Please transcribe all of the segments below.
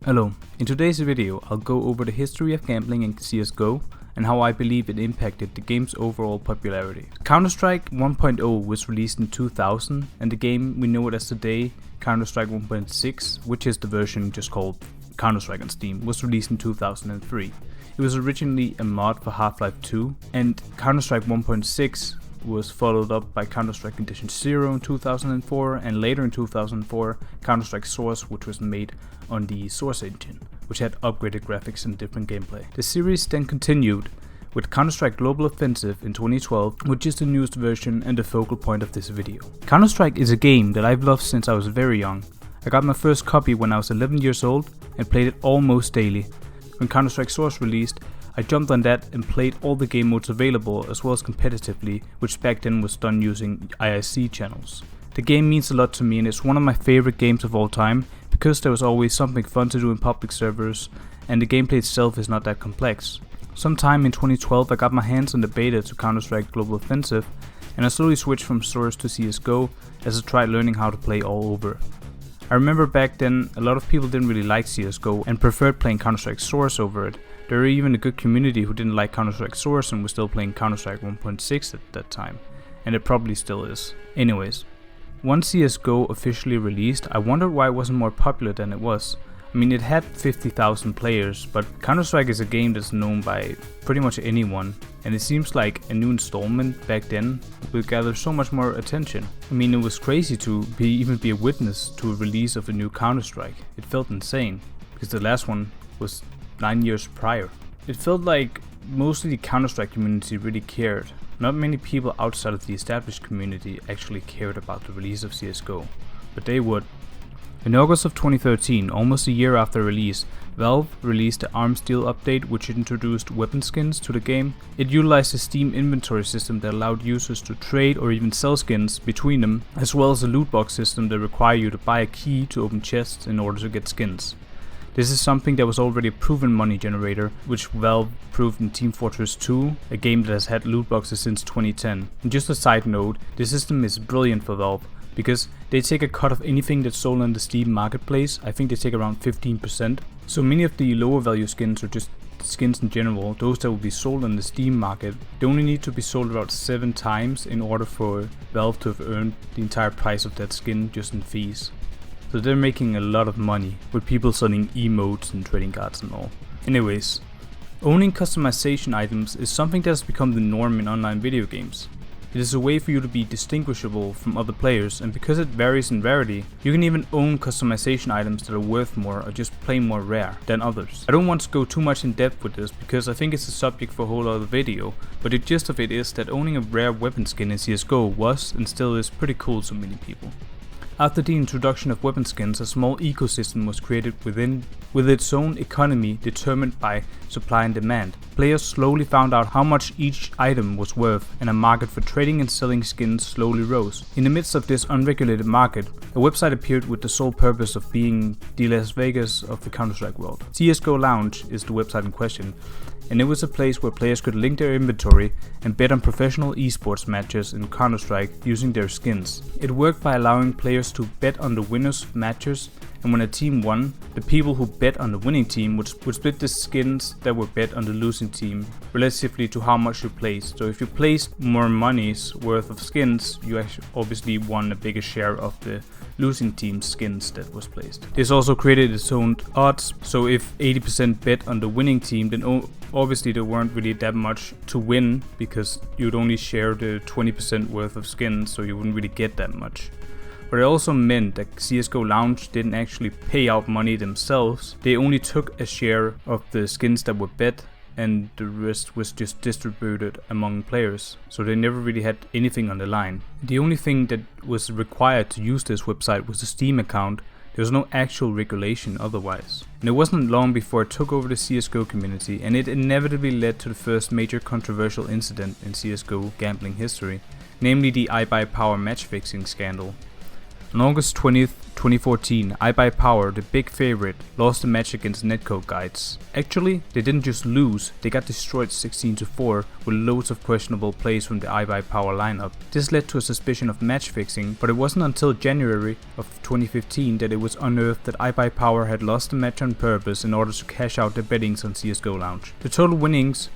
Hello, in today's video I'll go over the history of gambling in CSGO and how I believe it impacted the game's overall popularity. Counter-Strike 1.0 was released in 2000 and the game we know it as today, Counter-Strike 1.6, which is the version just called Counter-Strike on Steam, was released in 2003. It was originally a mod for Half-Life 2 and Counter-Strike 1.6 was followed up by Counter-Strike Condition 0 in 2004 and later in 2004 Counter-Strike Source, which was made on the Source engine, which had upgraded graphics and different gameplay. The series then continued with Counter-Strike Global Offensive in 2012, which is the newest version and the focal point of this video. Counter-Strike is a game that I've loved since I was very young. I got my first copy when I was 11 years old and played it almost daily. When Counter-Strike Source released, I jumped on that and played all the game modes available as well as competitively, which back then was done using IIC channels. The game means a lot to me and it's one of my favorite games of all time because there was always something fun to do in public servers and the gameplay itself is not that complex. Sometime in 2012 I got my hands on the beta to Counter-Strike Global Offensive and I slowly switched from Source to CSGO as I tried learning how to play all over. I remember back then a lot of people didn't really like CSGO and preferred playing Counter-Strike Source over it. There were even a good community who didn't like Counter-Strike Source and was still playing Counter-Strike 1.6 at that time. And it probably still is. Anyways, once CSGO officially released, I wondered why it wasn't more popular than it was. I mean, it had 50,000 players, but Counter-Strike is a game that's known by pretty much anyone. And it seems like a new installment back then will gather so much more attention. I mean, it was crazy to even be a witness to a release of a new Counter-Strike. It felt insane, because the last one was 9 years prior. It felt like mostly the Counter-Strike community really cared. Not many people outside of the established community actually cared about the release of CSGO, but they would. In August of 2013, almost a year after release, Valve released the Arms Deal update which introduced weapon skins to the game. It utilized a Steam inventory system that allowed users to trade or even sell skins between them, as well as a loot box system that required you to buy a key to open chests in order to get skins. This is something that was already a proven money generator, which Valve proved in Team Fortress 2, a game that has had loot boxes since 2010. And just a side note, this system is brilliant for Valve, because they take a cut of anything that's sold on the Steam marketplace. I think they take around 15%. So many of the lower value skins, or just skins in general, those that will be sold on the Steam market, they only need to be sold about 7 times in order for Valve to have earned the entire price of that skin just in fees. So they're making a lot of money with people selling emotes and trading cards and all. Anyways, owning customization items is something that has become the norm in online video games. It is a way for you to be distinguishable from other players, and because it varies in rarity, you can even own customization items that are worth more or just plain more rare than others. I don't want to go too much in depth with this because I think it's a subject for a whole other video, but the gist of it is that owning a rare weapon skin in CSGO was and still is pretty cool to many people. After the introduction of weapon skins, a small ecosystem was created with its own economy determined by supply and demand. Players slowly found out how much each item was worth, and a market for trading and selling skins slowly rose. In the midst of this unregulated market, a website appeared with the sole purpose of being the Las Vegas of the Counter-Strike world. CSGOLounge is the website in question, and it was a place where players could link their inventory and bet on professional esports matches in Counter-Strike using their skins. It worked by allowing players to bet on the winners of matches, and when a team won, the people who bet on the winning team would split the skins that were bet on the losing team relatively to how much you placed. So if you placed more money's worth of skins, you obviously won a bigger share of the losing team's skins that was placed. This also created its own odds, so if 80% bet on the winning team, then obviously there weren't really that much to win because you'd only share the 20% worth of skins, so you wouldn't really get that much. But it also meant that CSGOLounge didn't actually pay out money themselves. They only took a share of the skins that were bet and the rest was just distributed among players. So they never really had anything on the line. The only thing that was required to use this website was a Steam account. There was no actual regulation otherwise. And it wasn't long before it took over the CSGO community, and it inevitably led to the first major controversial incident in CSGO gambling history, namely the IBuyPower matchfixing scandal. On August 20th, 2014, IBuyPower, the big favorite, lost a match against Netcode Guides. Actually, they didn't just lose, they got destroyed 16-4 with loads of questionable plays from the IBuyPower lineup. This led to a suspicion of match fixing, but it wasn't until January of 2015 that it was unearthed that IBuyPower had lost the match on purpose in order to cash out their bettings on CSGOLounge. The total winnings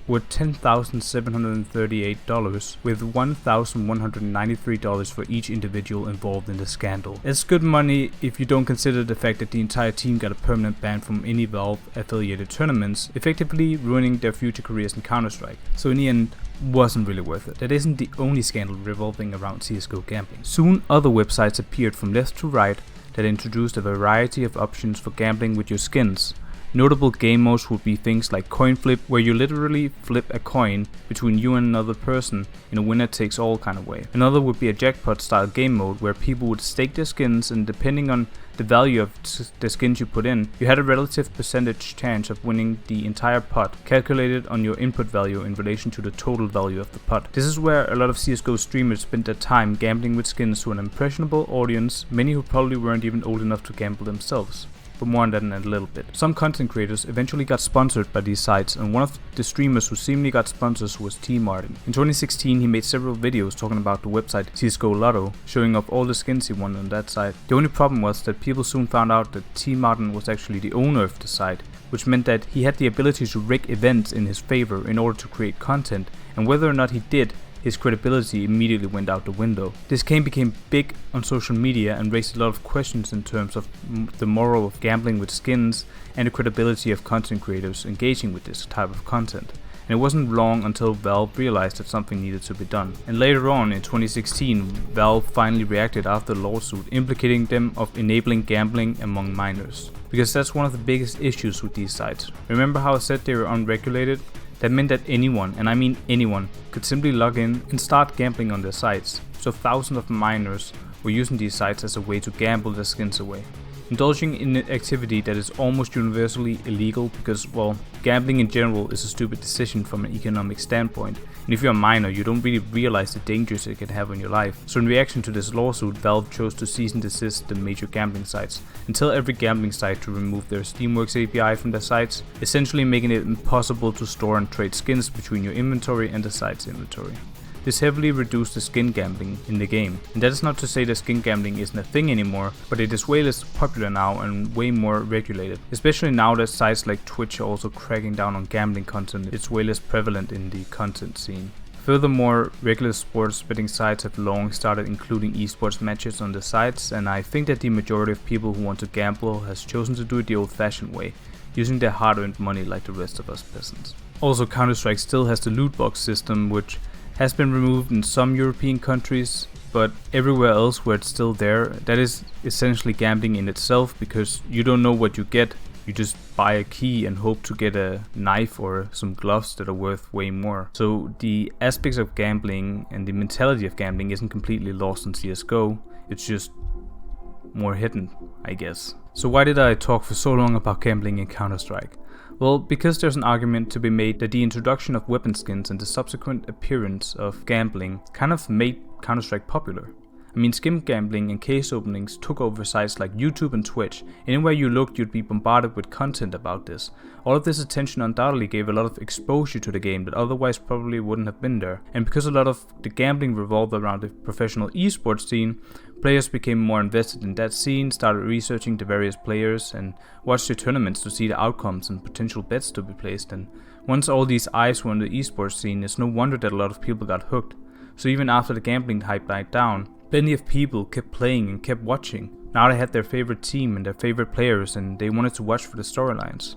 were $10,738, with $1,193 for each individual involved in the scandal. It's good money if you don't consider the fact that the entire team got a permanent ban from any Valve affiliated tournaments, effectively ruining their future careers in Counter-Strike. So in the end, wasn't really worth it. That isn't the only scandal revolving around CSGO gambling. Soon other websites appeared from left to right that introduced a variety of options for gambling with your skins. Notable game modes would be things like coin flip, where you literally flip a coin between you and another person in a winner takes all kind of way. Another would be a jackpot style game mode where people would stake their skins, and depending on the value of the skins you put in, you had a relative percentage chance of winning the entire pot, calculated on your input value in relation to the total value of the pot. This is where a lot of CSGO streamers spent their time gambling with skins to an impressionable audience, many who probably weren't even old enough to gamble themselves. But more on that in a little bit. Some content creators eventually got sponsored by these sites, and one of the streamers who seemingly got sponsors was T Martin. In 2016 he made several videos talking about the website CSGOLotto, showing off all the skins he won on that site. The only problem was that people soon found out that T Martin was actually the owner of the site, which meant that he had the ability to rig events in his favor in order to create content, and whether or not he did, his credibility immediately went out the window. This game became big on social media and raised a lot of questions in terms of the moral of gambling with skins and the credibility of content creators engaging with this type of content. And it wasn't long until Valve realized that something needed to be done. And later on in 2016, Valve finally reacted after the lawsuit implicating them of enabling gambling among minors. Because that's one of the biggest issues with these sites. Remember how I said they were unregulated? That meant that anyone, and I mean anyone, could simply log in and start gambling on their sites. So thousands of minors were using these sites as a way to gamble their skins away. Indulging in an activity that is almost universally illegal because, well, gambling in general is a stupid decision from an economic standpoint, and if you're a minor you don't really realize the dangers it can have on your life. So in reaction to this lawsuit, Valve chose to cease and desist the major gambling sites and tell every gambling site to remove their Steamworks API from their sites, essentially making it impossible to store and trade skins between your inventory and the site's inventory. This heavily reduced the skin gambling in the game, and that is not to say that skin gambling isn't a thing anymore, but it is way less popular now and way more regulated. Especially now that sites like Twitch are also cracking down on gambling content, it's way less prevalent in the content scene. Furthermore, regular sports betting sites have long started including esports matches on the sites, and I think that the majority of people who want to gamble has chosen to do it the old-fashioned way, using their hard-earned money like the rest of us peasants. Also, Counter-Strike still has the loot box system, which has been removed in some European countries, but everywhere else where it's still there, that is essentially gambling in itself, because you don't know what you get. You just buy a key and hope to get a knife or some gloves that are worth way more. So the aspects of gambling and the mentality of gambling isn't completely lost in CSGO, it's just more hidden, I guess. So why did I talk for so long about gambling in Counter-Strike? Well, because there's an argument to be made that the introduction of weapon skins and the subsequent appearance of gambling kind of made Counter-Strike popular. I mean, skin gambling and case openings took over sites like YouTube and Twitch. Anywhere you looked, you'd be bombarded with content about this. All of this attention undoubtedly gave a lot of exposure to the game that otherwise probably wouldn't have been there. And because a lot of the gambling revolved around the professional esports scene, players became more invested in that scene, started researching the various players, and watched the tournaments to see the outcomes and potential bets to be placed. And once all these eyes were on the esports scene, it's no wonder that a lot of people got hooked. So even after the gambling hype died down, plenty of people kept playing and kept watching. Now they had their favorite team and their favorite players, and they wanted to watch for the storylines.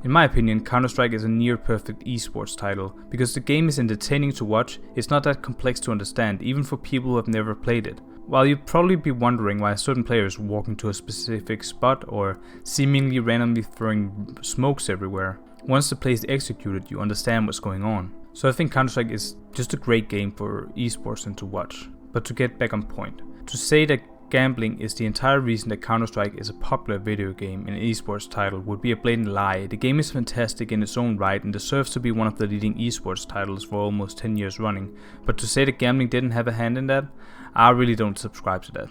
In my opinion, Counter-Strike is a near perfect esports title, because the game is entertaining to watch, it's not that complex to understand, even for people who have never played it. While you'd probably be wondering why certain players walk into a specific spot or seemingly randomly throwing smokes everywhere, once the play is executed you understand what's going on. So I think Counter-Strike is just a great game for esports and to watch. But to get back on point, to say that gambling is the entire reason that Counter-Strike is a popular video game and esports title would be a blatant lie. The game is fantastic in its own right and deserves to be one of the leading esports titles for almost 10 years running, but to say that gambling didn't have a hand in that, I really don't subscribe to that.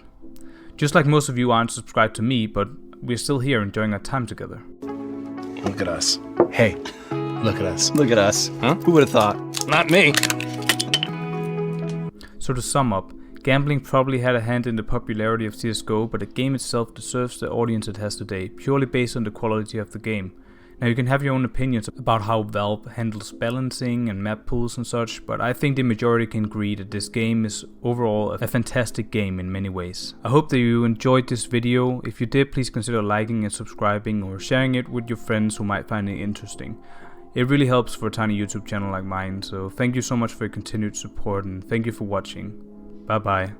Just like most of you aren't subscribed to me, but we're still here enjoying our time together. Look at us. Hey, look at us. Look at us. Huh? Who would have thought? Not me. So to sum up, gambling probably had a hand in the popularity of CSGO, but the game itself deserves the audience it has today, purely based on the quality of the game. Now you can have your own opinions about how Valve handles balancing and map pools and such, but I think the majority can agree that this game is overall a fantastic game in many ways. I hope that you enjoyed this video. If you did, please consider liking and subscribing or sharing it with your friends who might find it interesting. It really helps for a tiny YouTube channel like mine, so thank you so much for your continued support and thank you for watching. Bye bye.